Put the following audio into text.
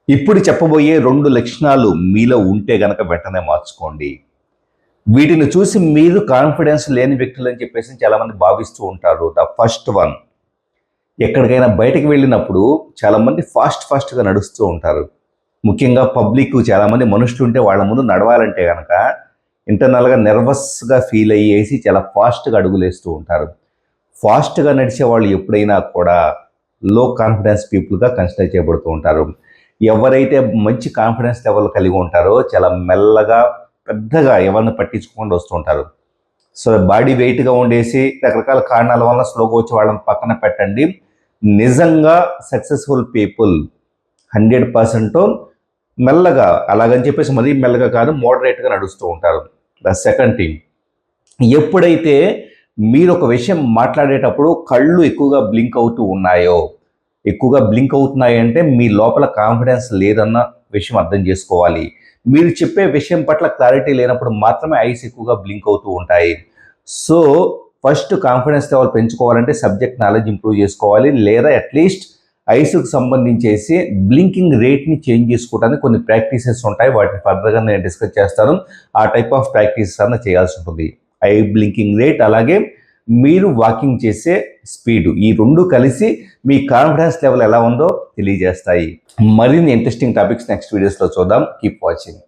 ఇప్పుడు చెప్పబోయే 2 లక్షణాలు మీలో ఉంటే గనక వెంటనే మార్చుకోండి. వీటిని చూసి మీరు కాన్ఫిడెన్స్ లేని వ్యక్తులని చెప్పేసి చాలామంది భావిస్తూ ఉంటారు. ద ఫస్ట్ వన్, ఎక్కడికైనా బయటకు వెళ్ళినప్పుడు చాలామంది ఫాస్ట్‌గా నడుస్తూ ఉంటారు. ముఖ్యంగా పబ్లిక్ చాలామంది మనుషులుంటే వాళ్ళ ముందు నడవాలంటే గనక ఇంటర్నల్‌గా నెర్వస్‌గా ఫీల్ అయ్యేసి చాలా ఫాస్ట్‌గా అడుగులేస్తూ ఉంటారు. ఫాస్ట్‌గా నడిచే వాళ్ళు ఎప్పుడైనా కూడా లో కాన్ఫిడెన్స్ పీపుల్‌గా కన్సిడర్ చేయబడుతూ ఉంటారు. ఎవరైతే మంచి కాన్ఫిడెన్స్ లెవెల్ కలిగి ఉంటారో చాలా మెల్లగా, పెద్దగా ఎవరిని పట్టించుకోకుండా వస్తూ ఉంటారు. సో బాడీ వెయిట్‌గా ఉండేసి రకరకాల కారణాల వల్ల స్లోగా వచ్చి వాళ్ళని పక్కన పెట్టండి. నిజంగా సక్సెస్‌ఫుల్ పీపుల్ 100% మెల్లగా, అలాగని చెప్పేసి మరీ మెల్లగా కాదు, మోడరేట్‌గా నడుస్తూ ఉంటారు. ద సెకండ్ థింగ్, ఎప్పుడైతే మీరు ఒక విషయం మాట్లాడేటప్పుడు కళ్ళు ఎక్కువగా బ్లింక్ అవుతున్నాయంటే మీ లోపల కాన్ఫిడెన్స్ లేదన్న విషయం అర్థం చేసుకోవాలి. మీరు చెప్పే విషయం పట్ల క్లారిటీ లేనప్పుడు మాత్రమే ఐస్ ఎక్కువగా బ్లింక్ అవుతూ ఉంటాయి. సో ఫస్ట్ కాన్ఫిడెన్స్ లెవెల్ పెంచుకోవాలంటే సబ్జెక్ట్ నాలెడ్జ్ ఇంప్రూవ్ చేసుకోవాలి, లేదా అట్లీస్ట్ ఐస్కి సంబంధించేసి బ్లింకింగ్ రేట్ని చేంజ్ చేసుకోవడానికి కొన్ని ప్రాక్టీసెస్ ఉంటాయి. వాటిని ఫర్దర్గా నేను డిస్కస్ చేస్తాను. ఆ టైప్ ఆఫ్ ప్రాక్టీసెస్ అన్న చేయాల్సి ఉంటుంది. ఐ బ్లింకింగ్ రేట్, అలాగే మీరు వాకింగ్ చేసే స్పీడ్, ఈ రెండు కలిసి మీ కాన్ఫిడెన్స్ లెవెల్ ఎలా ఉందో తెలియజేస్తాయి. మరిన్ని ఇంట్రెస్టింగ్ టాపిక్స్ నెక్స్ట్ వీడియోస్లో చూద్దాం. Keep watching.